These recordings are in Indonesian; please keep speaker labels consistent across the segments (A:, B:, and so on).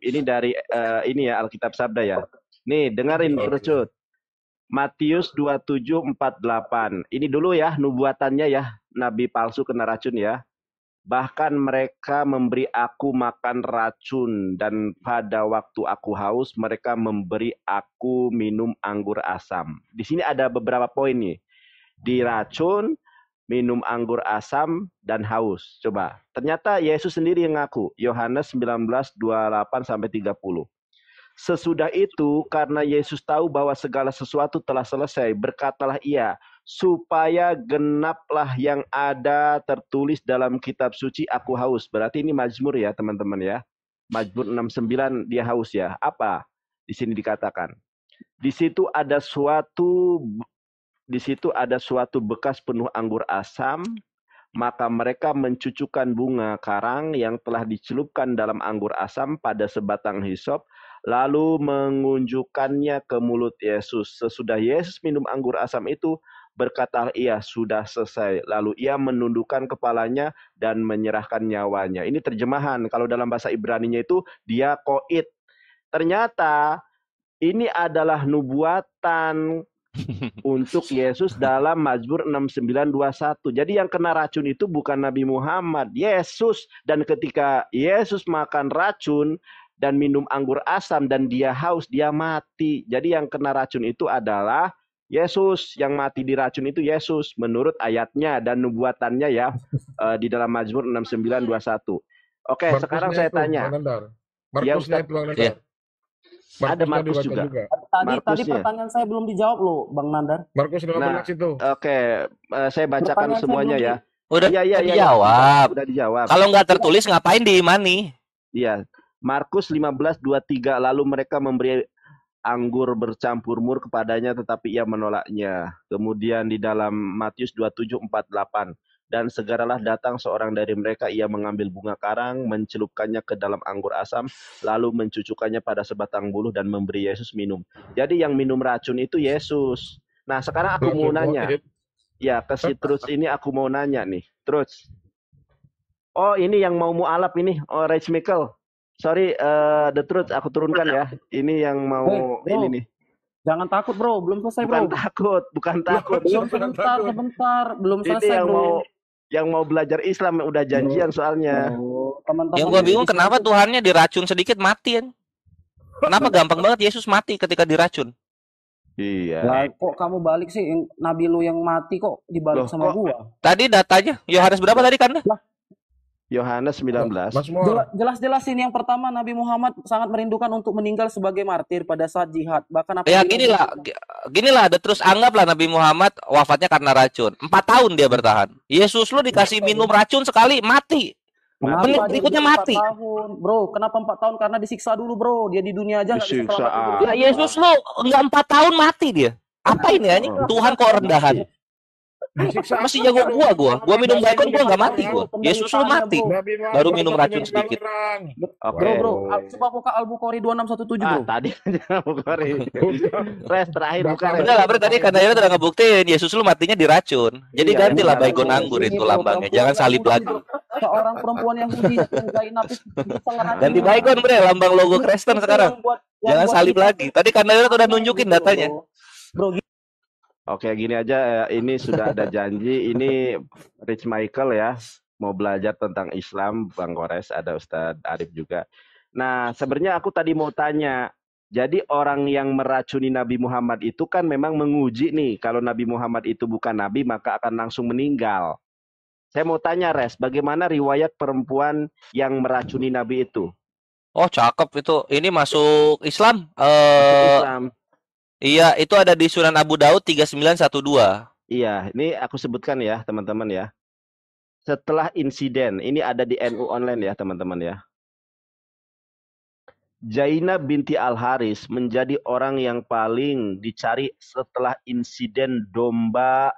A: Ini dari ini ya Alkitab Sabda ya. Nih, dengerin terus
B: Oke.
A: Cut. Matius 27:48. Ini dulu ya nubuatannya ya, nabi palsu kena racun ya. Bahkan mereka memberi aku makan racun dan pada waktu aku haus mereka memberi aku minum anggur asam. Di sini ada beberapa poin nih. Diracun, minum anggur asam dan haus. Coba. Ternyata Yesus sendiri yang ngaku. Yohanes 19:28 sampai 30. Sesudah itu, karena Yesus tahu bahwa segala sesuatu telah selesai, berkatalah ia, supaya genaplah yang ada tertulis dalam kitab suci, aku haus. Berarti ini Mazmur ya teman-teman ya. Mazmur 69 dia haus ya. Apa? Di sini dikatakan. Di situ ada suatu bekas penuh anggur asam, maka mereka mencucukkan bunga karang yang telah dicelupkan dalam anggur asam pada sebatang hisop, lalu mengunjukkannya ke mulut Yesus. Sesudah Yesus minum anggur asam itu, berkata ia, sudah selesai. Lalu ia menundukkan kepalanya dan menyerahkan nyawanya. Ini terjemahan. Kalau dalam bahasa Ibraninya itu, dia koit. Ternyata ini adalah nubuatan untuk Yesus dalam Mazmur 69:21. Jadi yang kena racun itu bukan Nabi Muhammad, Yesus. Dan ketika Yesus makan racun dan minum anggur asam dan dia haus, dia mati. Jadi yang kena racun itu adalah Yesus. Yang mati di racun itu Yesus menurut ayatnya dan nubuatannya ya di dalam Mazmur 69:21. Oke, sekarang
B: Markusnya
A: saya
B: itu,
A: tanya.
B: Bang Nandar.
A: Ya
B: Markusnya
A: Ustadz,
B: itu, Bang Nandar.
A: ada
B: Markusnya
A: Markus
B: dibaca
A: juga.
B: juga.
C: Tadi
A: Markusnya.
C: pertanyaan saya belum dijawab loh, Bang Nandar.
B: Markus 15
A: Nah,
B: itu.
A: oke, saya bacakan
C: Pertanyaan saya
A: semuanya
C: belum
A: ya.
D: Udah
A: Iya,
D: dijawab.
A: udah dijawab.
D: Kalau nggak tertulis ngapain diimani?
A: Iya. Markus 15:23, lalu mereka memberi anggur bercampur mur kepadanya tetapi ia menolaknya. Kemudian di dalam Matius 27:48, dan segeralah datang seorang dari mereka, ia mengambil bunga karang, mencelupkannya ke dalam anggur asam, lalu mencucukkannya pada sebatang buluh dan memberi Yesus minum. Jadi yang minum racun itu Yesus. Nah, sekarang aku mau nanya. Ya, ke si Truth ini aku mau nanya nih. Truth. Oh, ini yang mau mualaf ini. Oh, Rage Michael. Sorry, The Truth, aku turunkan ya. Ini yang mau
C: bro,
A: ini nih.
C: Jangan takut bro, belum selesai
A: Bukan
C: bro.
A: bukan takut.
C: Belum sebentar, belum
A: Ini
C: selesai bro.
A: yang mau belajar Islam udah janjian soalnya.
C: Teman-teman
D: Yang gua bingung kenapa Tuhannya diracun sedikit mati kan? Kenapa gampang banget Yesus mati ketika diracun?
A: Iya.
C: Lah, kok kamu balik sih? Nabi lu yang mati kok dibalik
A: Loh,
C: sama
A: kok
C: gua?
D: Tadi datanya Yohanes berapa tadi kan?
A: Yohanes 19.
C: Jelas-jelas ini yang pertama, Nabi Muhammad sangat merindukan untuk meninggal sebagai martir pada saat jihad. Bahkan
D: Ya ginilah ada terus anggaplah Nabi Muhammad wafatnya karena racun. 4 tahun dia bertahan. Yesus lu dikasih minum racun sekali mati. Menit berikutnya mati.
C: 4 tahun, bro. Kenapa 4 tahun? Karena disiksa dulu, bro. Dia di dunia aja nggak bisa
A: Disiksa.
C: selamat.
D: Ya Yesus lu enggak 4 tahun mati dia. Apa ini anjing? Tuhan kok rendahan? Masih jago gua minum baygon gua nggak mati gua. Yesus lu mati. Baru minum racun sedikit.
A: Oke.
C: Bro, coba buka Al-Bukhari 2617 bro.
A: Tadi aja Al-Bukhari. Res terakhir bukan.
D: Udah lah, bro, tadi karena udah ngebuktiin Yesus lu matinya diracun. Jadi
A: Iya,
D: gantilah
A: iya.
D: baygon anggur itu lambangnya. Jangan salib lagi.
C: Seorang perempuan Yahudi yang gak napis
D: Ganti baygon bre, lambang logo Kristen sekarang. Jangan salib lagi. Tadi karena udah nunjukin datanya.
C: Bro,
A: Oke, gini aja, ini sudah ada janji. Ini Rich Michael ya, mau belajar tentang Islam, Bang Kores, ada Ustadz Arif juga. Nah, sebenarnya aku tadi mau tanya, jadi orang yang meracuni Nabi Muhammad itu kan memang menguji nih, kalau Nabi Muhammad itu bukan Nabi, maka akan langsung meninggal. Saya mau tanya, Res, bagaimana riwayat perempuan yang meracuni Nabi itu?
D: Oh, cakep itu. Ini masuk Islam.
A: Islam.
D: Iya, itu ada di Sunan Abu Daud 3912.
A: Iya, ini aku sebutkan ya, teman-teman ya. Setelah insiden, ini ada di NU online ya, teman-teman ya. Zainab binti Al-Haris menjadi orang yang paling dicari setelah insiden domba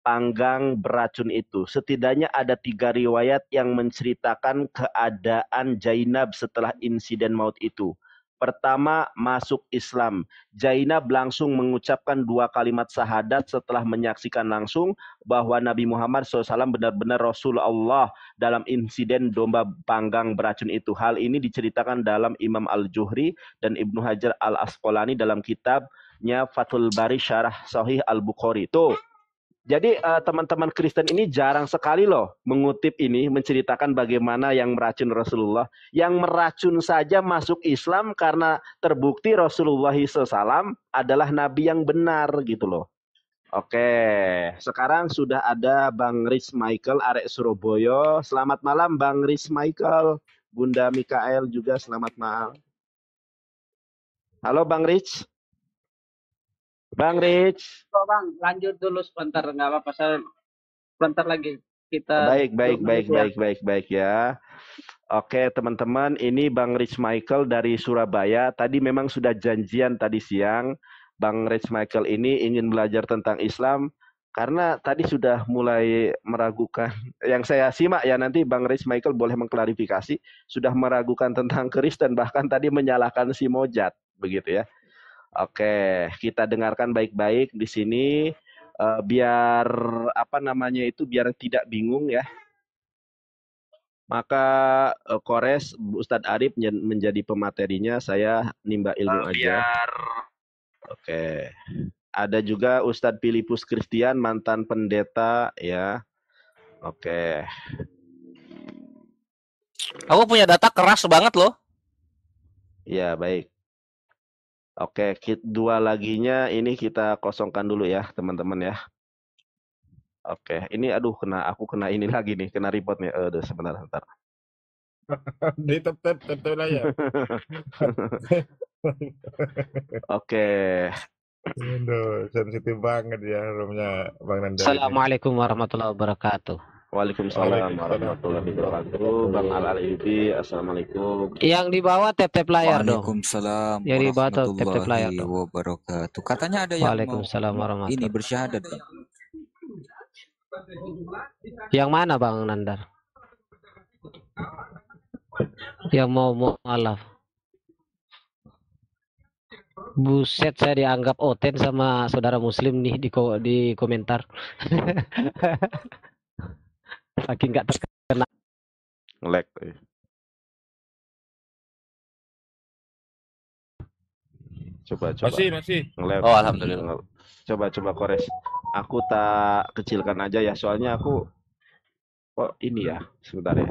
A: panggang beracun itu. Setidaknya ada 3 riwayat yang menceritakan keadaan Zainab setelah insiden maut itu. Pertama, masuk Islam. Zainab langsung mengucapkan 2 kalimat syahadat setelah menyaksikan langsung bahwa Nabi Muhammad SAW benar-benar Rasulullah dalam insiden domba panggang beracun itu. Hal ini diceritakan dalam Imam Al-Juhri dan Ibnu Hajar Al-Asqalani dalam kitabnya Fathul Bari Syarah Sahih Al-Bukhari. Tuh. Jadi teman-teman Kristen ini jarang sekali loh mengutip ini, menceritakan bagaimana yang meracun Rasulullah. Yang meracun saja masuk Islam karena terbukti Rasulullah SAW adalah Nabi yang benar gitu loh. Oke, sekarang sudah ada Bang Riz Michael, Arek Surabaya. Selamat malam Bang Riz Michael. Bunda Mikael juga selamat malam. Halo Bang Riz. Bang Rich.
B: Oh, Bang, lanjut dulu sebentar, nggak apa-apa. Sebentar lagi kita.
A: Baik ya. Oke teman-teman, ini Bang Rich Michael dari Surabaya. Tadi memang sudah janjian tadi siang. Bang Rich Michael ini ingin belajar tentang Islam karena tadi sudah mulai meragukan. Yang saya simak ya, nanti Bang Rich Michael boleh mengklarifikasi. Sudah meragukan tentang Kristen, bahkan tadi menyalahkan si Mojat, begitu ya. Oke, kita dengarkan baik-baik di sini biar biar tidak bingung ya. Maka Kores Ustadz Arif menjadi pematerinya, saya nimba ilmu aja. Oke. Ada juga Ustadz Filipus Christian, mantan pendeta ya. Oke.
D: Aku punya data keras banget loh.
A: Ya, baik. Oke, 2 laginya ini kita kosongkan dulu ya, teman-teman ya. Oke, ini aku kena ini lagi nih, kena report nih. Sebentar.
E: Di tep lah ya.
A: Oke.
E: Aduh, sensitif banget ya roomnya Bang Nanda.
F: Assalamualaikum warahmatullahi wabarakatuh.
A: Waalaikumsalam warahmatullahi wabarakatuh. Bang Al-Alibi, assalamualaikum.
F: Yang di bawah tap-tap layar dong.
G: Waalaikumsalam
F: Yang di bawah tap-tap layar dong.
G: wabarakatuh. Katanya ada yang
F: Waalaikumsalam
G: mau
F: warahmatullahi
G: ini bersyahadat ya.
F: Yang mana Bang Nandar? Yang mau mualaf. Buset, saya dianggap oten sama saudara muslim nih di komentar. Saking nggak terkena.
A: Nge-lag. Coba.
E: Masih.
A: Nge-lag.
D: Oh, alhamdulillah.
A: Coba Kores. Aku tak kecilkan aja ya, soalnya aku ini ya, sebentar ya.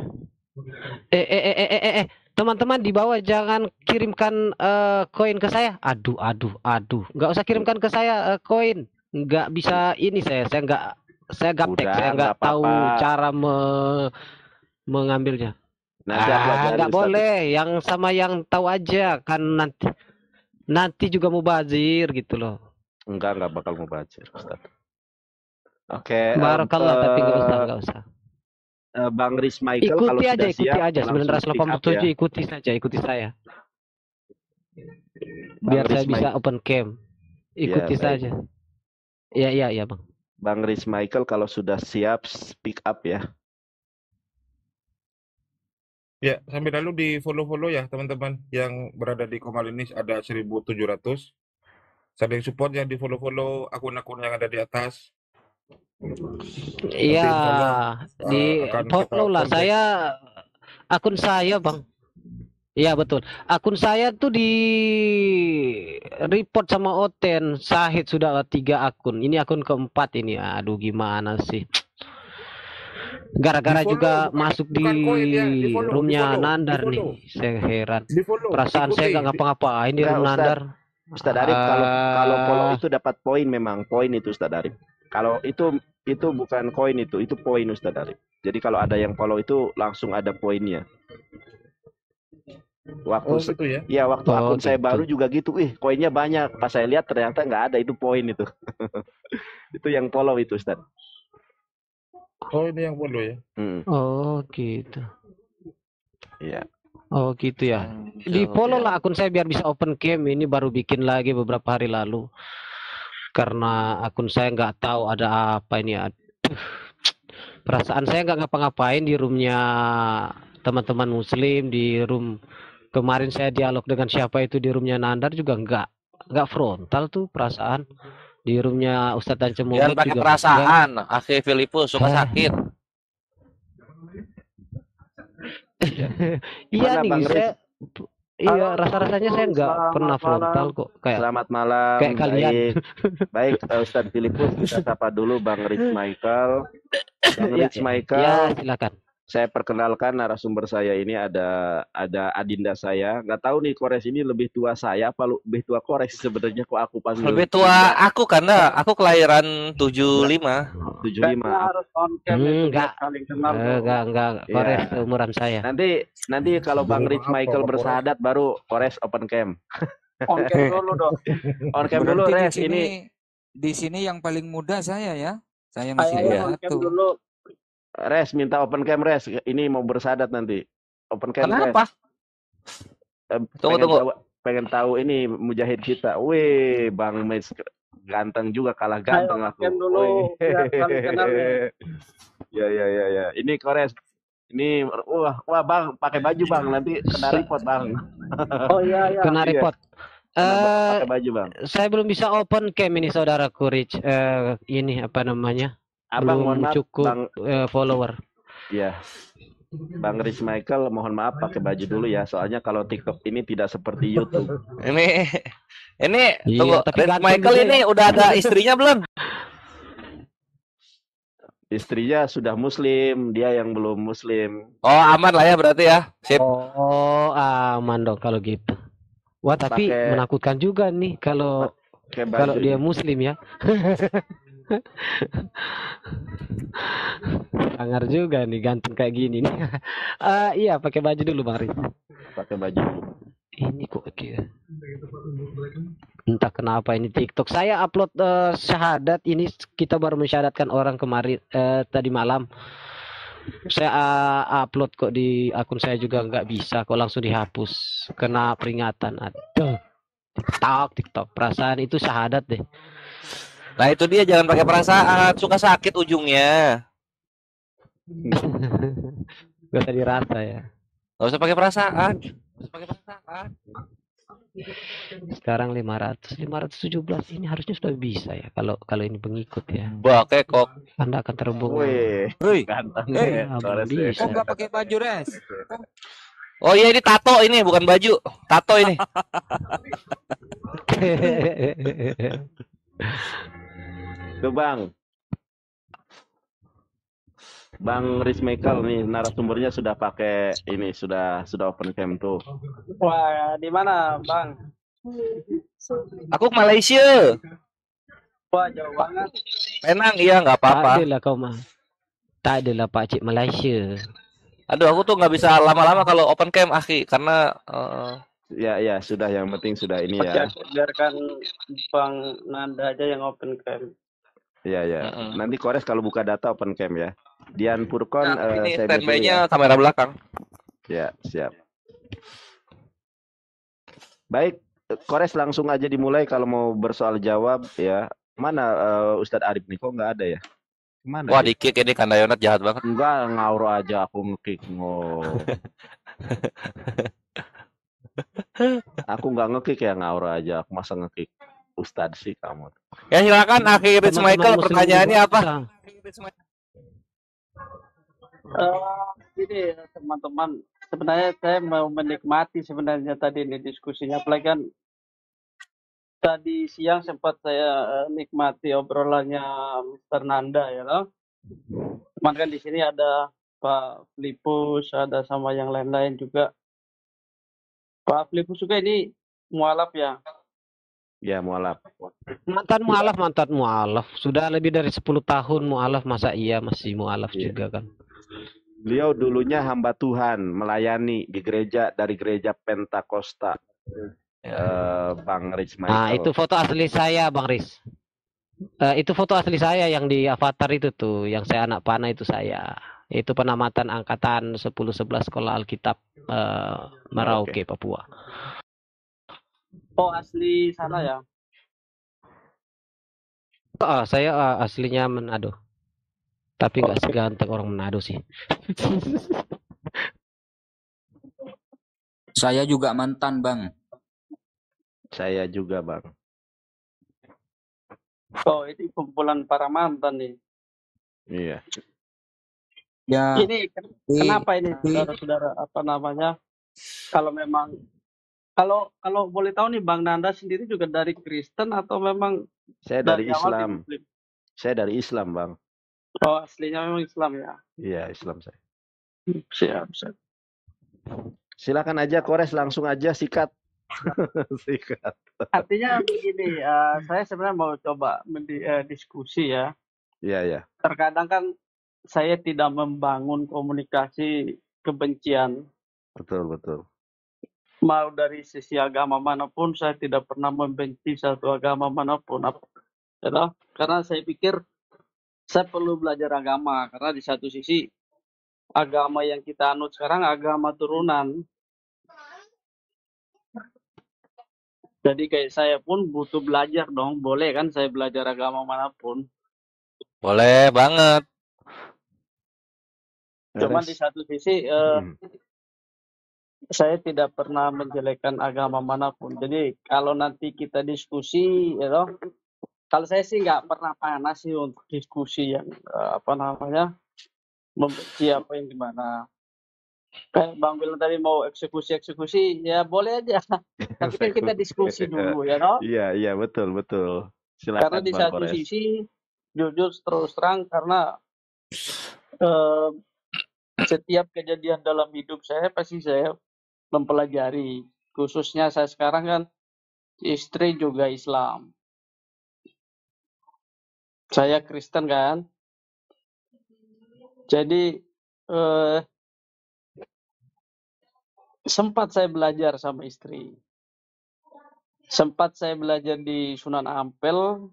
F: Teman-teman di bawah jangan kirimkan koin ke saya. Aduh. Nggak usah kirimkan ke saya koin. Nggak bisa ini saya gaptek. Saya nggak tahu cara mengambilnya. Nggak boleh. Yang sama yang tahu aja kan nanti juga mubazir gitu loh.
A: Enggak bakal mubazir, Ustaz. Oke.
F: Barakallah, tapi nggak usah.
A: Bang Riz Michael kalau sudah
F: ikuti
A: siap,
F: aja 987
A: ya.
F: ikuti saya. Biar saya bisa open cam. Ikuti saja. Iya, Bang.
A: Bang Riz Michael kalau sudah siap speak up ya.
E: Ya, sambil lalu di follow ya teman-teman yang berada di Komalinis ada 1.700. Sambil support yang di follow akun-akun yang ada di atas.
F: Iya, di follow lah saya akun saya Bang. Iya betul. Akun saya tuh di report sama Oten. Sahid sudah 3 akun. Ini akun keempat ini. Aduh gimana sih. Gara-gara juga masuk di roomnya Nandar nih. Saya heran. Perasaan saya nggak ngapa-ngapain di room Nandar.
A: Ustadz Arif kalau follow itu dapat poin, memang poin itu Ustadz Arif. Kalau itu bukan koin, itu poin Ustadz Arif. Jadi kalau ada yang follow itu langsung ada poinnya. Waktu
E: gitu ya?
A: Ya waktu akun saya baru juga gitu. Koinnya banyak. Pas saya lihat ternyata nggak ada, itu poin itu. Itu yang follow itu Ustadz.
E: Oh ini yang follow ya?
F: Oh gitu.
A: Iya.
F: Oh gitu ya. Di follow lah akun saya biar bisa open cam. Ini baru bikin lagi beberapa hari lalu. Karena akun saya nggak tahu ada apa ini. Aduh. Perasaan saya nggak ngapa-ngapain di roomnya teman-teman muslim, di room Kemarin saya dialog dengan siapa itu di roomnya Nandar juga nggak frontal tuh perasaan. Di roomnya Ustadz dan
D: Jangan
F: Cemomot
D: pakai
F: juga enggak.
D: perasaan, Akhi Filipus suka sakit.
F: Iya
A: Mana
F: nih,
A: Bang Riz?
F: iya rasa-rasanya saya nggak pernah frontal kok kayak
A: Selamat malam.
F: kayak kalian.
A: Baik, Ustadz Filipus, kita sapa dulu Bang Rich Michael. Bang
F: Ya,
A: Rich
F: ya,
A: Michael,
F: silakan.
A: saya perkenalkan narasumber saya ini ada adinda saya. Nggak tahu nih Kores ini lebih tua saya apa lebih tua Kores sebenarnya, kok aku panggil
D: Lebih tua aku karena aku kelahiran 75.
A: 75.
B: harus on cam itu
F: Enggak.
B: biar saling kenal.
F: Enggak, Kores
A: Iya.
F: umuran saya.
A: Nanti kalau Bang Rich Michael bersahadat baru Kores open cam.
B: On cam dulu dong.
A: On cam dulu
G: Berarti
A: Res ini.
G: di sini yang paling muda saya ya. Saya masih
B: Ayo on cam
G: satu.
B: dulu.
A: Res minta open cam Res. Ini mau bersahadat nanti. Open cam Res.
D: Kenapa? Tunggu.
A: Pengen tahu ini mujahid kita. Wih, Bang Mes ganteng juga, kalah ganteng
B: Ayo,
A: aku.
B: on cam dulu, biar saling kenal nih.
A: Ya. Ini Kores. Ini wah Bang, pakai baju Bang, nanti kena report Bang.
B: Oh iya.
F: Kena
A: Iya.
F: report.
A: Pakai baju Bang.
F: Saya belum bisa open cam ini saudaraku Rich. Ini apa namanya?
A: Abang mohon
F: Belum
A: maaf
F: cukup
A: Bang.
F: follower.
A: Ya. Bang Rich Michael, mohon maaf pakai baju dulu ya, soalnya kalau TikTok ini tidak seperti YouTube.
D: Ini
F: Iya,
D: tunggu.
F: tapi
D: Red
F: ganteng
D: Michael
F: juga
D: ini
F: ya.
D: udah ada istrinya belum?
A: Istrinya sudah muslim, dia yang belum muslim.
D: Oh, aman lah ya berarti ya. Sip.
F: Oh, aman dong kalau gitu. Wah, tapi
A: Pakai-
F: menakutkan juga nih kalau
A: Kayak baju
F: kalau dia
A: ini.
F: muslim ya. Sangar juga nih ganteng kayak gini nih. Iya, pakai baju dulu Bang Riz.
A: Pakai baju dulu.
F: Ini kok kayak entah kenapa ini TikTok. Saya upload syahadat ini kita baru mensyahadatkan orang kemarin tadi malam. Saya upload kok di akun saya juga nggak bisa kok, langsung dihapus kena peringatan. Aduh. TikTok. Perasaan itu syahadat deh.
D: Nah, itu dia, jangan pakai perasaan, suka sakit ujungnya.
F: Gak usah dirasa ya.
D: Gak usah pakai perasaan.
F: Sekarang 517 ini harusnya sudah bisa ya kalau ini pengikut ya.
D: Bakekok.
F: Anda akan terhubung.
A: Wih,
G: Hei,
A: ganteng
F: Ya,
A: ya, Kores ya.
F: bisa.
G: kok nggak pakai baju res?
D: Oh iya, ini tato ini, bukan baju. Tato ini.
A: Tuh Bang. Bang Rich Michael nih narasumbernya sudah pakai ini, sudah open cam tuh.
B: Wah, di mana, Bang?
D: Aku ke Malaysia.
B: Wah, jauh banget.
D: Penang, iya nggak apa-apa.
F: Tak adalah kau mah. Tak adalah Pak Cik Malaysia.
D: Aduh, aku tuh nggak bisa lama-lama kalau open cam, Akhi, karena
A: Ya, sudah, yang penting sudah ini
B: Oke,
A: ya.
B: biarkan Bang Nanda aja yang open cam.
A: Ya. Nanti Kores kalau buka data open cam ya. Dian Purkon,
D: ini
A: saya mute dulu
D: standby-nya kamera belakang.
A: ya. Siap. Baik, Kores langsung aja dimulai kalau mau bersoal jawab ya. Mana Ustadz Arif nih, kok nggak ada ya? Kemana
D: Wah,
A: dia?
D: di-kick ini Kandayonat jahat banget.
A: Enggak, ngaur aja aku ngekick. Aku nggak ngekick ya, ngaur aja. Aku masa ngekick Ustadz sih kamu.
D: Ya silakan, Akhi Rich
F: Teman-teman
D: Michael,
F: muslim
D: pertanyaannya
F: juga
D: apa?
F: bisa.
B: Ini teman-teman, sebenarnya saya mau menikmati sebenarnya tadi ini diskusinya, apalagi kan tadi siang sempat saya nikmati obrolannya Mr. Nanda ya loh. Cuman kan di sini ada Pak Filipus, ada sama yang lain-lain juga. Pak Filipus juga ini mualaf ya.
A: Ya, mualaf.
F: Mantan mualaf. Sudah lebih dari 10 tahun mualaf, masa iya masih mualaf
A: Iya.
F: juga kan.
A: Beliau dulunya hamba Tuhan, melayani di gereja, dari gereja Pentakosta. Bang Rich Michael.
F: Nah, itu foto asli saya, Bang Riz. Itu foto asli saya yang di avatar itu tuh, yang saya anak panah itu saya. Itu penamatan angkatan 10-11 sekolah Alkitab Merauke, Papua.
B: Oh, asli sana ya.
F: Saya aslinya Manado. Tapi nggak seganteng orang Manado sih.
G: Saya juga mantan, Bang.
A: Saya juga, Bang.
B: Oh, ini kumpulan para mantan nih.
A: Iya.
G: Ya,
B: Ini kenapa ini saudara-saudara, apa namanya? Kalau memang kalau boleh tahu nih, Bang Nanda sendiri juga dari Kristen atau memang
A: Saya dari
B: awal di
A: Islam.
B: Muslim?
A: Saya dari Islam, Bang.
B: Oh, aslinya memang Islam ya.
A: Iya, Islam saya.
B: Siap, siap.
A: Silakan aja Kores, langsung aja sikat. Sikat.
B: Artinya begini, saya sebenarnya mau coba diskusi ya.
A: Iya, iya.
B: Terkadang kan saya tidak membangun komunikasi kebencian.
A: Betul, betul.
B: Mau dari sisi agama manapun, saya tidak pernah membenci satu agama manapun. Ya, karena saya pikir saya perlu belajar agama. Karena di satu sisi, agama yang kita anut sekarang agama turunan. Jadi kayak saya pun butuh belajar dong. Boleh kan saya belajar agama manapun.
D: Boleh banget.
B: Cuman di satu sisi, saya tidak pernah menjelekkan agama manapun. Jadi kalau nanti kita diskusi, ya toh, kalau saya sih nggak pernah panas sih untuk diskusi yang apa namanya membenci apa yang gimana. Kayak Bang bilang tadi mau eksekusi, ya boleh aja. Tapi kan kita diskusi dulu ya toh.
A: Iya, iya, betul, betul.
B: Karena
A: Silakan
B: di
A: Bang
B: satu
A: Kores.
B: sisi jujur terus terang karena setiap kejadian dalam hidup saya pasti saya mempelajari. Khususnya saya sekarang kan istri juga Islam. Saya Kristen kan. Jadi sempat saya belajar sama istri. Sempat saya belajar di Sunan Ampel.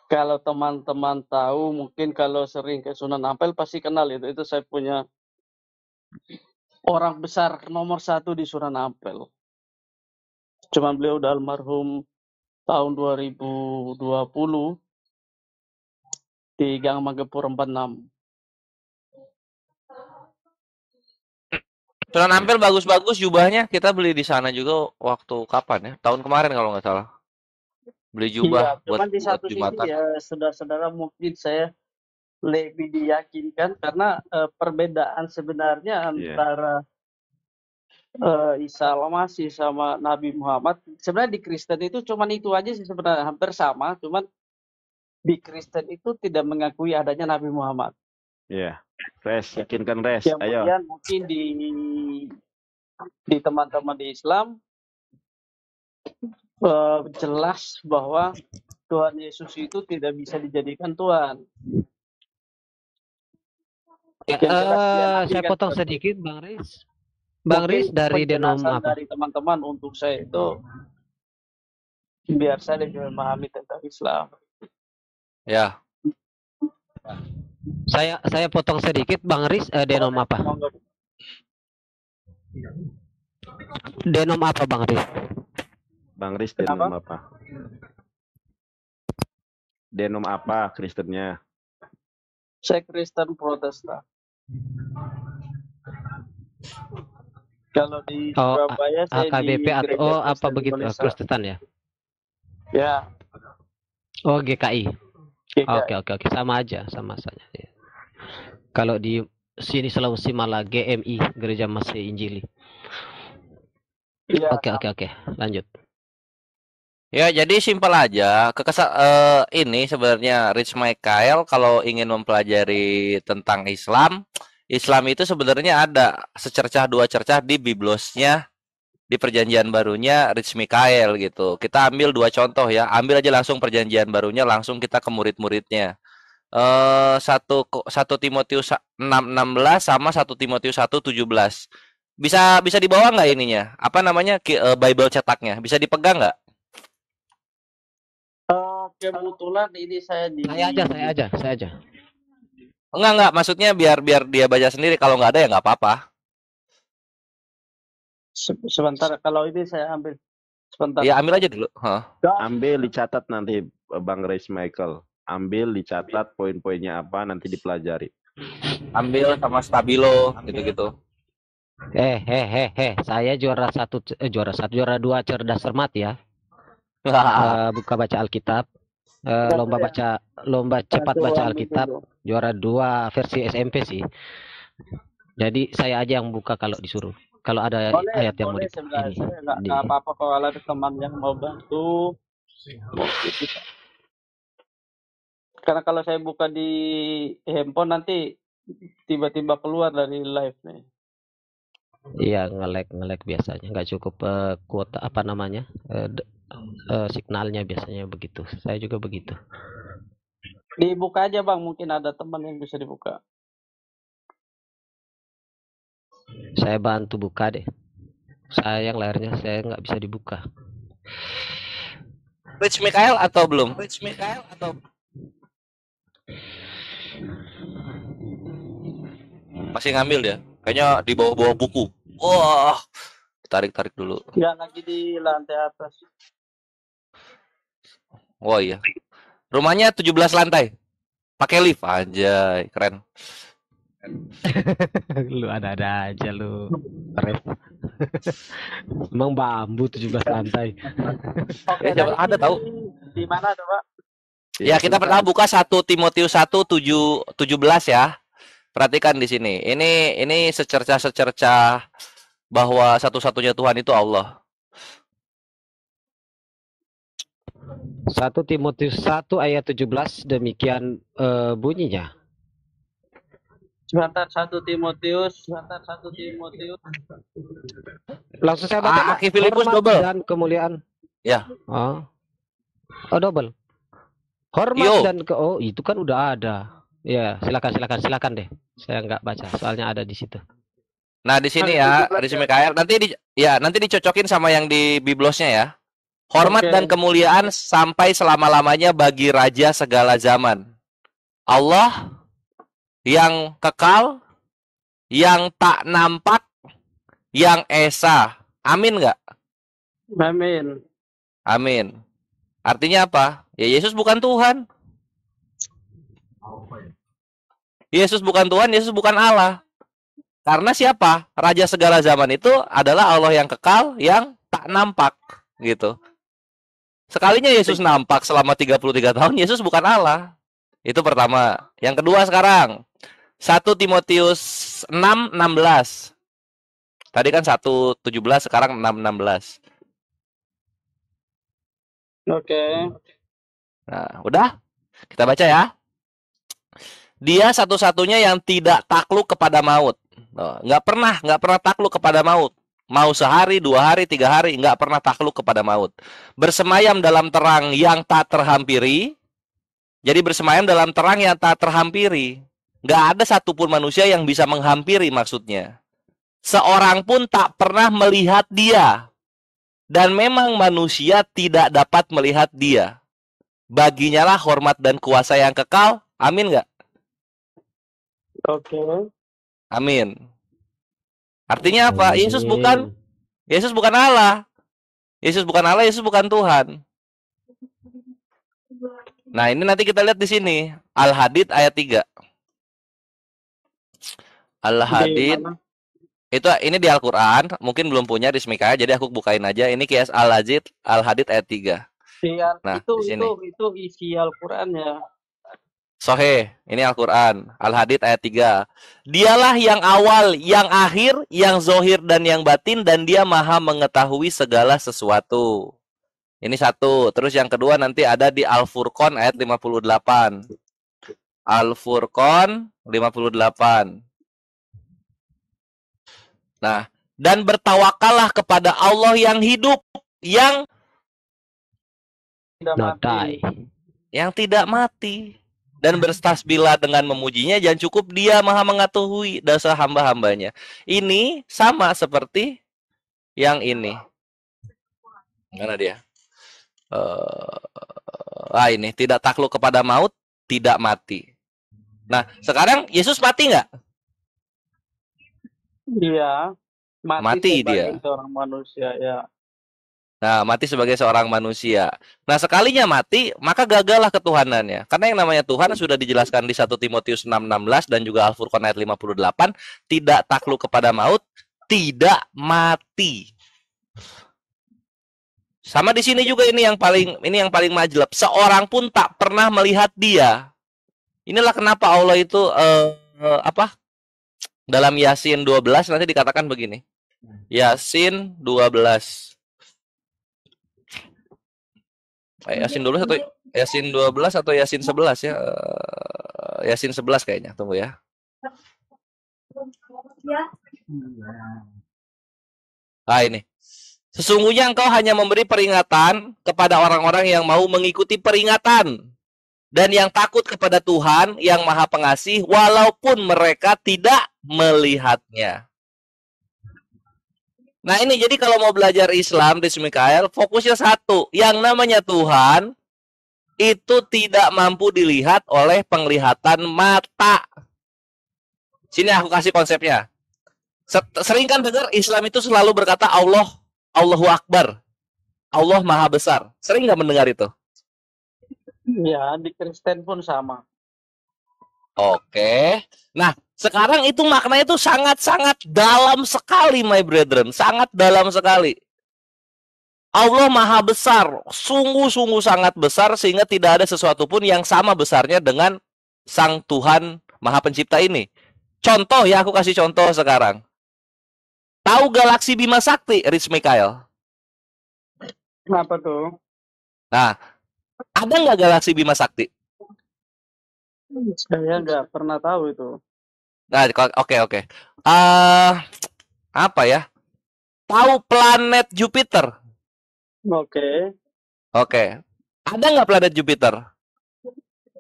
B: Kalau teman-teman tahu, mungkin kalau sering ke Sunan Ampel pasti kenal itu. Itu saya punya orang besar nomor 1 di Sunan Ampel. Cuman beliau udah almarhum tahun 2020 di Gang Magepur 46.
D: Sunan Ampel bagus-bagus jubahnya. Kita beli di sana juga waktu kapan ya? Tahun kemarin kalau nggak salah. Beli jubah
B: Iya, cuman di
D: buat
B: satu sisi
D: Jumatan.
B: ya saudara-saudara mungkin saya lebih diyakinkan karena perbedaan sebenarnya antara Isa Al-Masih sama Nabi Muhammad sebenarnya di Kristen itu cuman itu aja sih sebenarnya hampir sama, cuman di Kristen itu tidak mengakui adanya Nabi Muhammad.
A: Iya. Res, yakinkan Res. Ayo.
B: Kemudian mungkin di teman-teman di Islam jelas bahwa Tuhan Yesus itu tidak bisa dijadikan Tuhan.
F: Saya potong sedikit, Bang Riz. Bang Riz dari Denom apa?
B: Dari teman-teman untuk saya itu biar saya lebih memahami tentang Islam.
D: Ya.
F: Saya potong sedikit, Bang Riz. Denom apa? Denom apa, Bang Riz?
A: Bang Riz denom apa? Denom apa Kristennya?
B: Saya Kristen Protestan. Kalau di Surabaya saya
F: AKBP
B: di
F: atau apa begitu Kristen ya?
B: Ya.
F: Oh, GKI. Oke, sama aja, sama saja. Ya. Kalau di sini Sulawesi malah GMI, Gereja Masih Injili.
B: Ya.
F: Oke, lanjut.
D: Ya, jadi simpel aja. Ini sebenarnya Rich Michael kalau ingin mempelajari tentang Islam itu sebenarnya ada secercah dua cercah di Biblosnya, di Perjanjian Barunya Rich Michael gitu. Kita ambil dua contoh ya. Ambil aja langsung Perjanjian Barunya, langsung kita ke murid-muridnya. 1 Timotius 6:16 sama 1 Timotius 1:17. Bisa dibawa nggak ininya? Apa namanya Bible cetaknya? Bisa dipegang nggak?
B: Kebetulan ini saya
F: aja.
D: Enggak, maksudnya biar dia baca sendiri, kalau nggak ada ya nggak apa-apa.
B: Sebentar, kalau ini saya ambil sebentar.
D: Ya, ambil aja dulu.
A: Ambil, dicatat nanti Bang Rich Michael. Ambil, dicatat poin-poinnya apa, nanti dipelajari.
D: Ambil sama stabilo gitu-gitu.
F: Saya juara dua cerdas cermat ya. Buka baca Alkitab, lomba cepat baca Alkitab, juara 2 versi SMP sih. Jadi saya aja yang buka kalau disuruh. Kalau ada ayat yang mau
B: boleh sebenarnya saya nggak apa-apa kalau ada teman yang mau bantu. Karena kalau saya buka di handphone nanti tiba-tiba keluar dari live nih.
F: Iya, nge-lag biasanya, nggak cukup kuota apa namanya, signalnya biasanya begitu. Saya juga begitu.
B: Dibuka aja Bang, mungkin ada teman yang bisa dibuka.
F: Saya bantu buka deh. Sayang layarnya saya nggak bisa dibuka.
D: Rich Mikael atau belum? Masih ngambil dia. Kayaknya di bawah-bawah buku. Wah, tarik dulu.
B: Nggak lagi di lantai atas.
D: Oh iya. Rumahnya 17 lantai. Pakai lift anjay, keren.
F: Lu ada-ada aja lu. Keren. Emang bambu 17 lantai.
B: Oke,
D: Ada tahu.
B: Di mana tuh, Pak?
D: Ya, kita pertama buka 1 Timotius 1:17 ya. Perhatikan di sini. Ini secercah bahwa satu-satunya Tuhan itu Allah.
F: 1 Timotius 1 ayat 17 demikian bunyinya.
B: Sebentar 1 Timotius.
F: Langsung saya baca.
D: Aki Filipus
F: Hormat
D: double.
F: dan kemuliaan.
D: Ya.
F: Oh, double. Hormat dan itu kan udah ada. Ya, silakan deh. Saya nggak baca, soalnya ada di situ.
D: Nah, di sini ya, Rich Mikael. Nanti dicocokin sama yang di Biblosnya ya. Hormat dan kemuliaan sampai selama-lamanya bagi Raja segala zaman. Allah yang kekal, yang tak nampak, yang esa. Amin nggak?
B: Amin.
D: Amin. Artinya apa? Ya Yesus bukan Tuhan. Yesus bukan Tuhan, Yesus bukan Allah. Karena siapa? Raja segala zaman itu adalah Allah yang kekal, yang tak nampak, gitu. Sekalinya Yesus nampak selama 33 tahun, Yesus bukan Allah. Itu pertama. Yang kedua sekarang, 1 Timotius 6:16. Tadi kan 1:17, sekarang 6:16.
B: Oke.
D: Nah, udah? Kita baca ya. Dia satu-satunya yang tidak takluk kepada maut. Nggak pernah takluk kepada maut. Mau sehari, 2 hari, 3 hari, nggak pernah takluk kepada maut. Bersemayam dalam terang yang tak terhampiri. Jadi bersemayam dalam terang yang tak terhampiri. Nggak ada satupun manusia yang bisa menghampiri maksudnya. Seorang pun tak pernah melihat dia. Dan memang manusia tidak dapat melihat dia. Baginya lah hormat dan kuasa yang kekal. Amin nggak?
B: Oke.
D: Amin. Artinya apa? Yesus bukan Allah. Yesus bukan Allah, Yesus bukan Tuhan. Nah, ini nanti kita lihat di sini. Al-Hadid ayat 3. Al-Hadid ini di Al-Qur'an, mungkin belum punya di Smikaya, jadi aku bukain aja. Ini QS Al-Hadid ayat 3. Nah,
B: itu isi Al-Qur'an ya.
D: Sohe, ini Al-Quran, Al-Hadid ayat 3. Dialah yang awal, yang akhir, yang zohir dan yang batin, dan dia maha mengetahui segala sesuatu. Ini satu. Terus yang kedua nanti ada di Al-Furqan ayat 58. Al-Furqan 58. Nah, dan bertawakallah kepada Allah yang hidup, yang tidak mati. Dan bertasbihlah dengan memujinya, dan cukup dia maha mengetahui dosa hamba-hambanya. Ini sama seperti yang ini. Mana dia? Ini tidak takluk kepada maut, tidak mati. Nah, sekarang Yesus mati nggak?
B: Iya.
D: Mati dia.
B: Seorang manusia ya.
D: Nah, mati sebagai seorang manusia. Nah, sekalinya mati, maka gagallah ketuhanannya. Karena yang namanya Tuhan sudah dijelaskan di 1 Timotius 6:16 dan juga Al-Furqan ayat 58, tidak takluk kepada maut, tidak mati. Sama di sini juga ini yang paling majlab. Seorang pun tak pernah melihat dia. Inilah kenapa Allah itu dalam Yasin 12 nanti dikatakan begini. Yasin 12. Yasin 12 atau Yasin 12 atau Yasin 11 ya? Yasin 11 kayaknya. Tunggu ya. Ini. Sesungguhnya engkau hanya memberi peringatan kepada orang-orang yang mau mengikuti peringatan dan yang takut kepada Tuhan yang Maha Pengasih walaupun mereka tidak melihatnya. Nah ini jadi kalau mau belajar Islam di Mikael, fokusnya satu. Yang namanya Tuhan itu tidak mampu dilihat oleh penglihatan mata. Sini aku kasih konsepnya. Sering kan dengar Islam itu selalu berkata Allahu Akbar, Allah Maha Besar. Sering nggak mendengar itu?
B: Ya, di Kristen pun sama.
D: Oke. Nah, sekarang itu maknanya itu sangat-sangat dalam sekali, my brethren. Sangat dalam sekali. Allah Maha Besar. Sungguh-sungguh sangat besar sehingga tidak ada sesuatu pun yang sama besarnya dengan Sang Tuhan Maha Pencipta ini. Contoh ya, aku kasih contoh sekarang. Tahu galaksi Bima Sakti, Rich Mikael?
B: Apa tuh?
D: Nah, ada nggak galaksi Bima Sakti?
B: Saya nggak pernah tahu itu.
D: Nah, oke. Apa ya? Tahu planet Jupiter?
B: Oke.
D: Ada nggak planet Jupiter?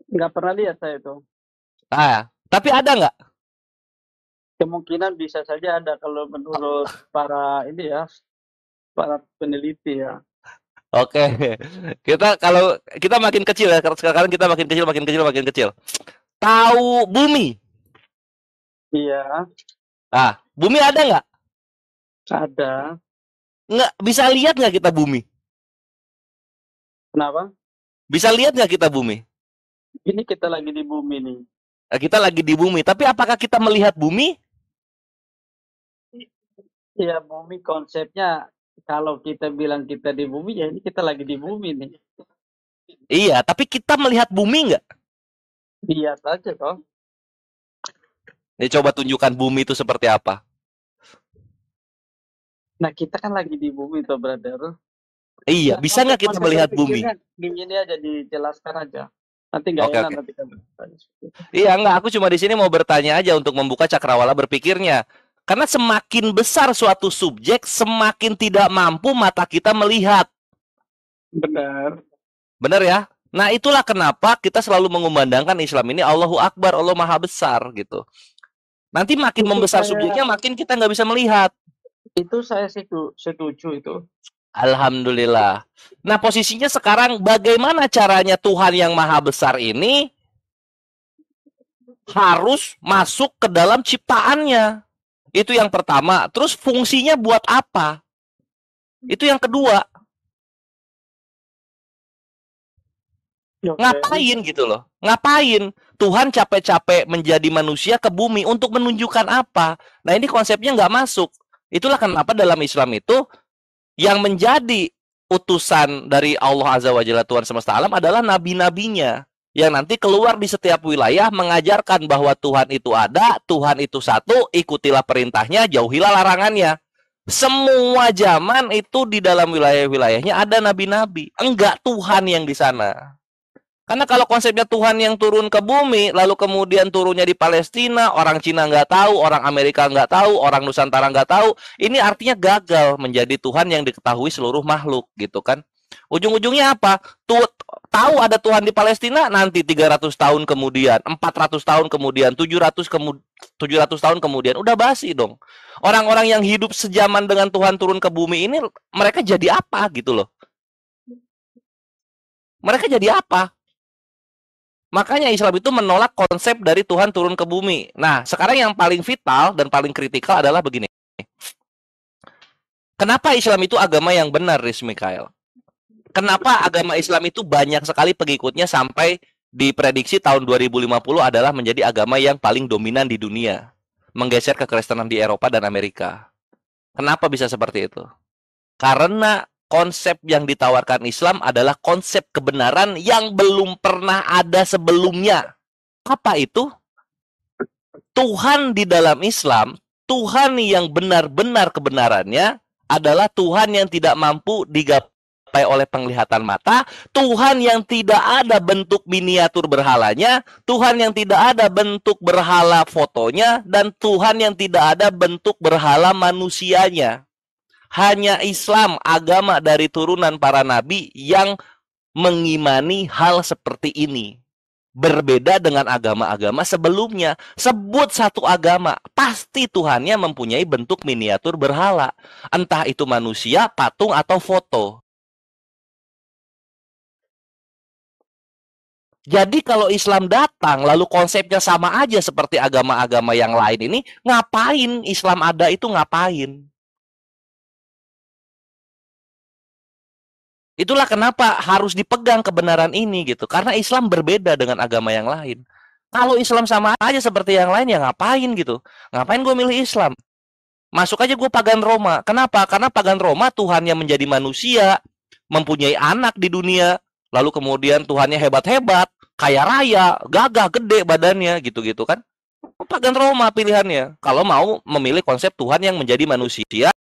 B: Nggak pernah lihat saya itu.
D: Nah, tapi ada nggak?
B: Kemungkinan bisa saja ada kalau menurut para peneliti ya.
D: Oke. Kalau kita makin kecil ya, sekarang kita makin kecil. Tahu bumi?
B: Iya.
D: Bumi ada nggak?
B: Ada.
D: Nggak bisa lihat nggak kita bumi?
B: Kenapa?
D: Bisa lihat nggak kita bumi?
B: Ini kita lagi di bumi nih.
D: Kita lagi di bumi, tapi apakah kita melihat bumi?
B: Ya, bumi konsepnya kalau kita bilang kita di bumi, ya ini kita lagi di bumi nih.
D: Iya, tapi kita melihat bumi nggak?
B: Lihat aja toh.
D: Nih coba tunjukkan bumi itu seperti apa.
B: Nah, kita kan lagi di bumi toh, brother.
D: Iya, bisa nggak kita melihat bumi?
B: Ini aja dijelaskan aja. Nanti nggak enak nanti kan.
D: Iya, enggak, aku cuma di sini mau bertanya aja untuk membuka cakrawala berpikirnya. Karena semakin besar suatu subjek, semakin tidak mampu mata kita melihat.
B: Benar.
D: Benar ya? Nah, itulah kenapa kita selalu mengumandangkan Islam ini Allahu Akbar, Allah Maha Besar gitu. Nanti makin membesar subjeknya, makin kita nggak bisa melihat.
B: Itu saya setuju itu.
D: Alhamdulillah. Nah, posisinya sekarang bagaimana caranya Tuhan yang Maha Besar ini harus masuk ke dalam ciptaannya? Itu yang pertama. Terus fungsinya buat apa? Itu yang kedua. Ngapain gitu loh? Ngapain Tuhan capek-capek menjadi manusia ke bumi untuk menunjukkan apa? Nah, ini konsepnya nggak masuk. Itulah kenapa dalam Islam itu yang menjadi utusan dari Allah Azza wa Jalla Tuhan semesta alam adalah nabi-nabinya yang nanti keluar di setiap wilayah mengajarkan bahwa Tuhan itu ada, Tuhan itu satu, ikutilah perintahnya, jauhilah larangannya. Semua zaman itu di dalam wilayah-wilayahnya ada nabi-nabi, enggak Tuhan yang di sana. Karena kalau konsepnya Tuhan yang turun ke bumi, lalu kemudian turunnya di Palestina, orang Cina nggak tahu, orang Amerika nggak tahu, orang Nusantara nggak tahu, ini artinya gagal menjadi Tuhan yang diketahui seluruh makhluk, gitu kan? Ujung-ujungnya apa? Tahu ada Tuhan di Palestina, nanti 300 tahun kemudian, 400 tahun kemudian, 700 tahun kemudian, udah basi dong. Orang-orang yang hidup sejaman dengan Tuhan turun ke bumi ini, mereka jadi apa gitu loh? Mereka jadi apa? Makanya Islam itu menolak konsep dari Tuhan turun ke bumi. Nah, sekarang yang paling vital dan paling kritikal adalah begini. Kenapa Islam itu agama yang benar, Rich Mikael? Kenapa agama Islam itu banyak sekali pengikutnya sampai diprediksi tahun 2050 adalah menjadi agama yang paling dominan di dunia, menggeser kekristenan di Eropa dan Amerika. Kenapa bisa seperti itu? Karena konsep yang ditawarkan Islam adalah konsep kebenaran yang belum pernah ada sebelumnya. Apa itu? Tuhan di dalam Islam, Tuhan yang benar-benar kebenarannya adalah Tuhan yang tidak mampu digapai oleh penglihatan mata, Tuhan yang tidak ada bentuk miniatur berhalanya, Tuhan yang tidak ada bentuk berhala fotonya, dan Tuhan yang tidak ada bentuk berhala manusianya. Hanya Islam, agama dari turunan para nabi, yang mengimani hal seperti ini. Berbeda dengan agama-agama sebelumnya. Sebut satu agama, pasti Tuhannya mempunyai bentuk miniatur berhala. Entah itu manusia, patung, atau foto. Jadi kalau Islam datang, lalu konsepnya sama aja seperti agama-agama yang lain ini, ngapain Islam ada itu ngapain? Itulah kenapa harus dipegang kebenaran ini gitu. Karena Islam berbeda dengan agama yang lain. Kalau Islam sama aja seperti yang lain, ya ngapain gitu? Ngapain gue milih Islam? Masuk aja gue pagan Roma. Kenapa? Karena pagan Roma Tuhannya menjadi manusia, mempunyai anak di dunia, lalu kemudian Tuhannya hebat-hebat, kaya raya, gagah, gede badannya, gitu-gitu kan. Pagan Roma pilihannya. Kalau mau memilih konsep Tuhan yang menjadi manusia,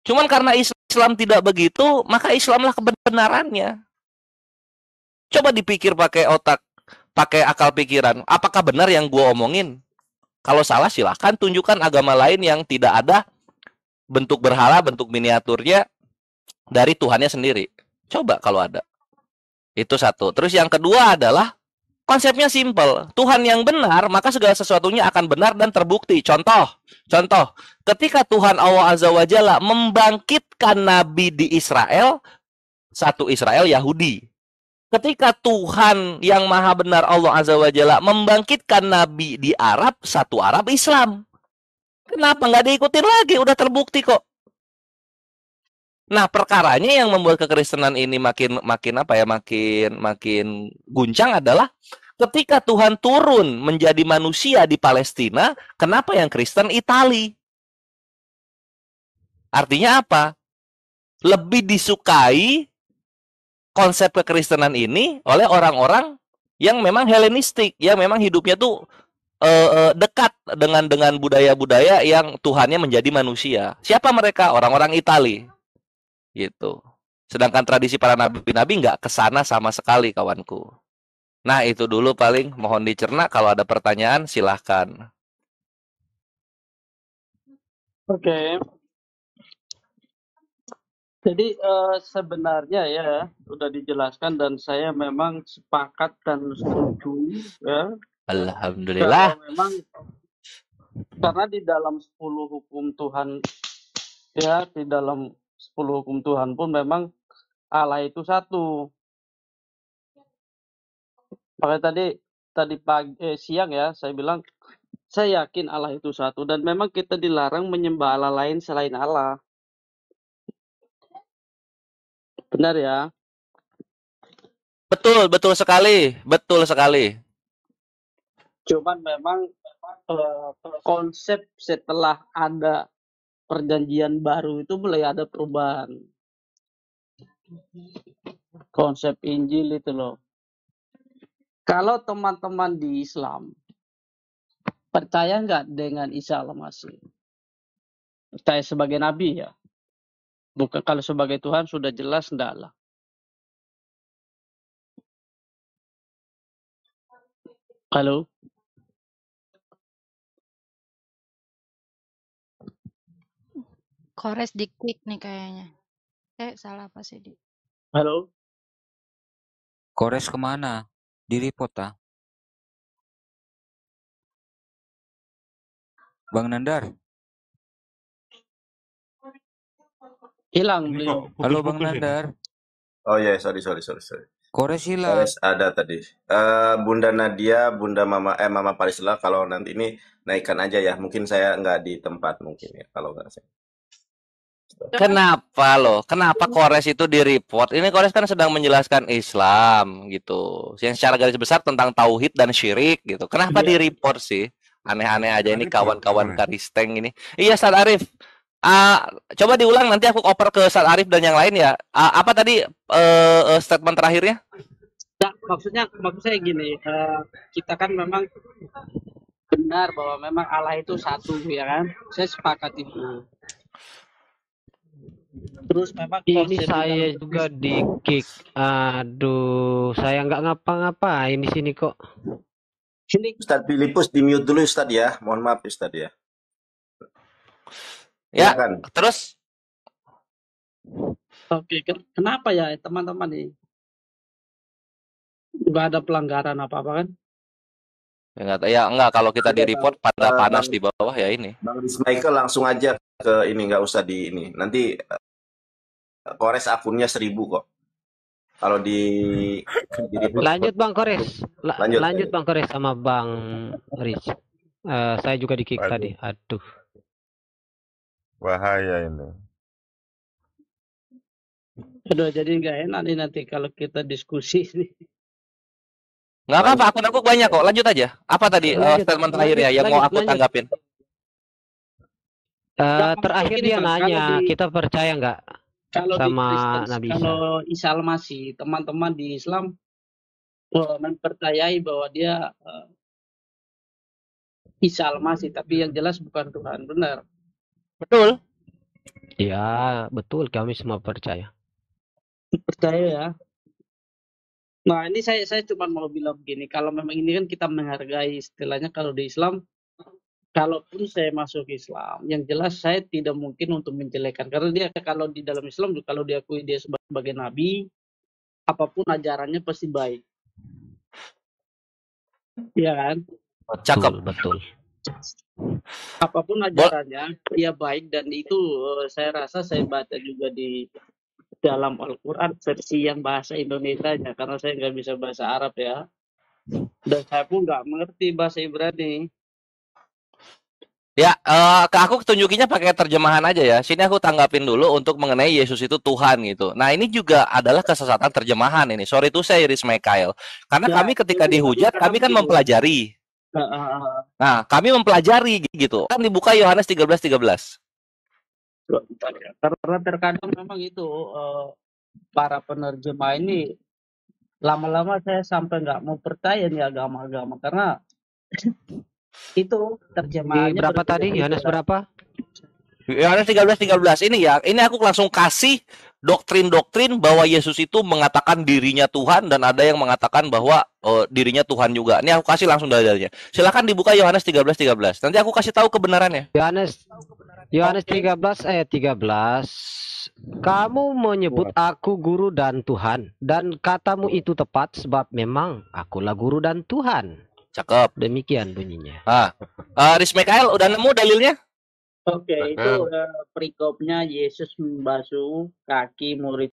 D: cuman karena Islam tidak begitu, maka Islamlah kebenarannya. Coba dipikir pakai otak, pakai akal pikiran. Apakah benar yang gue omongin? Kalau salah silahkan tunjukkan agama lain yang tidak ada bentuk berhala, bentuk miniaturnya dari Tuhannya sendiri. Coba kalau ada. Itu satu. Terus yang kedua adalah konsepnya simpel. Tuhan yang benar, maka segala sesuatunya akan benar dan terbukti. Contoh, ketika Tuhan Allah Azza wa Jalla membangkitkan Nabi di Israel, satu Israel Yahudi. Ketika Tuhan yang maha benar Allah Azza wa Jalla membangkitkan Nabi di Arab, satu Arab Islam. Kenapa nggak diikutin lagi? Udah terbukti kok. Nah, perkaranya yang membuat kekristenan ini makin guncang adalah ketika Tuhan turun menjadi manusia di Palestina, kenapa yang Kristen Itali? Artinya apa? Lebih disukai konsep kekristenan ini oleh orang-orang yang memang Helenistik, yang memang hidupnya tuh dekat dengan budaya-budaya yang Tuhannya menjadi manusia. Siapa mereka? Orang-orang Itali. Gitu. Sedangkan tradisi para nabi-nabi nggak kesana sama sekali, kawanku. Nah, itu dulu paling mohon dicerna. Kalau ada pertanyaan, silahkan.
B: Oke. Jadi sebenarnya ya sudah dijelaskan dan saya memang sepakat dan setuju ya.
D: Alhamdulillah.
B: Karena di dalam 10 hukum Tuhan ya, di dalam 10 hukum Tuhan pun memang Allah itu satu. Makanya tadi siang ya saya bilang saya yakin Allah itu satu dan memang kita dilarang menyembah Allah lain selain Allah. Benar ya?
D: Betul sekali.
B: Cuman memang konsep setelah ada perjanjian baru itu mulai ada perubahan. Konsep Injil itu loh. Kalau teman-teman di Islam percaya nggak dengan Isa Al-Masih? Percaya sebagai nabi ya? Bukan kalau sebagai Tuhan sudah jelas enggak lah. Halo?
H: Kores diklik nih kayaknya. Salah apa sih di?
B: Halo?
G: Kores kemana? Di report ah? Bang Nandar.
B: Hilang
E: Ini
B: beliau.
E: kok
G: Halo Bang
E: putus-putus ini.
G: Nandar.
I: Oh ya, sorry.
G: Kores hilang.
I: Kores ada tadi. Bunda Nadia, Mama Parisla, kalau nanti ini naikkan aja ya. Mungkin saya nggak di tempat mungkin ya, kalau nggak saya.
D: Kenapa loh? Kenapa Kores itu di-report? Ini Kores kan sedang menjelaskan Islam gitu. Yang secara garis besar tentang tauhid dan syirik gitu. Kenapa di-report sih? Aneh-aneh aja ini kawan-kawan Karisteng ini. Iya, Ustaz Arif. Coba diulang nanti aku oper ke Ustaz Arif dan yang lain ya. Apa tadi statement terakhirnya?
B: Nah, maksud saya gini, kita kan memang benar bahwa memang Allah itu satu, ya kan? Saya sepakat itu. Terus memang
F: Ini
B: konsep di
F: saya
B: dalam
F: juga di-kick. Aduh, saya nggak ngapa-ngapain di sini kok.
B: sini.
I: Ustadz Filipus di mute dulu Ustadz ya. Mohon maaf Ustadz ya.
D: Ya,
I: Silakan.
D: terus
B: Oke, kenapa ya teman-teman nih? Nggak ada pelanggaran apa-apa kan?
D: ya enggak kalau kita di report pada panas
I: Bang,
D: di bawah ya ini.
I: Bang Michael langsung aja ke ini, nggak usah di ini. Nanti Kores akunnya 1000 kok. Kalau di report.
F: Lanjut Bang Kores.
I: Lanjut.
F: Bang Kores sama Bang Riz. Saya juga di-kick tadi. Aduh.
E: Bahaya ini.
B: Aduh, jadi nggak enak nih nanti kalau kita diskusi nih.
D: Nggak apa-apa, akun aku banyak kok. Lanjut aja. Apa tadi statement terakhir ya yang mau aku tanggapin?
F: Terakhir dia nanya, kita percaya nggak
B: Kalau
F: sama
B: di Kristen,
F: Nabi Isa?
B: kalau Isa Al-Masih, teman-teman di Islam mempercayai bahwa dia Isa Al-Masih, tapi yang jelas bukan Tuhan, benar?
D: Betul.
F: Ya, betul. Kami semua percaya.
B: Percaya ya. Nah, ini saya cuma mau bilang begini, kalau memang ini kan kita menghargai istilahnya kalau di Islam, kalaupun saya masuk Islam, yang jelas saya tidak mungkin untuk menjelekan. Karena dia kalau di dalam Islam, kalau diakui dia sebagai nabi, apapun ajarannya pasti baik. Iya kan?
D: Cakep.
F: Betul.
B: Apapun ajarannya, dia baik. Dan itu saya rasa saya baca juga di dalam Al-Quran versi yang bahasa Indonesianya. Karena saya nggak bisa bahasa Arab ya. Dan saya pun nggak mengerti bahasa Ibrani.
D: Ya, ke aku tunjukinya pakai terjemahan aja ya. Sini aku tanggapin dulu untuk mengenai Yesus itu Tuhan gitu. Nah, ini juga adalah kesesatan terjemahan ini. Sorry to say, Riz Michael. Karena
B: Ya,
D: kami ketika dihujat, kami kan mempelajari. Nah, kami mempelajari gitu. Kan dibuka Yohanes 13:13.
B: Karena terkadang memang itu para penerjemah ini lama-lama saya sampai nggak mau percaya nih agama-agama. Karena itu terjemahannya
F: berapa tadi? Yohanes berapa?
D: Yohanes 13:13 ini ya. Ini aku langsung kasih doktrin-doktrin bahwa Yesus itu mengatakan dirinya Tuhan dan ada yang mengatakan bahwa dirinya Tuhan juga. Ini aku kasih langsung dalilnya. Silakan dibuka Yohanes 13:13. Nanti aku kasih tahu kebenarannya.
F: Yohanes 13 ayat 13. Kamu menyebut aku guru dan Tuhan, dan katamu itu tepat sebab memang akulah guru dan Tuhan.
D: Cakep.
F: Demikian bunyinya.
D: Riz Michael udah nemu dalilnya?
B: Oke, itu perikopnya Yesus membasuh kaki murid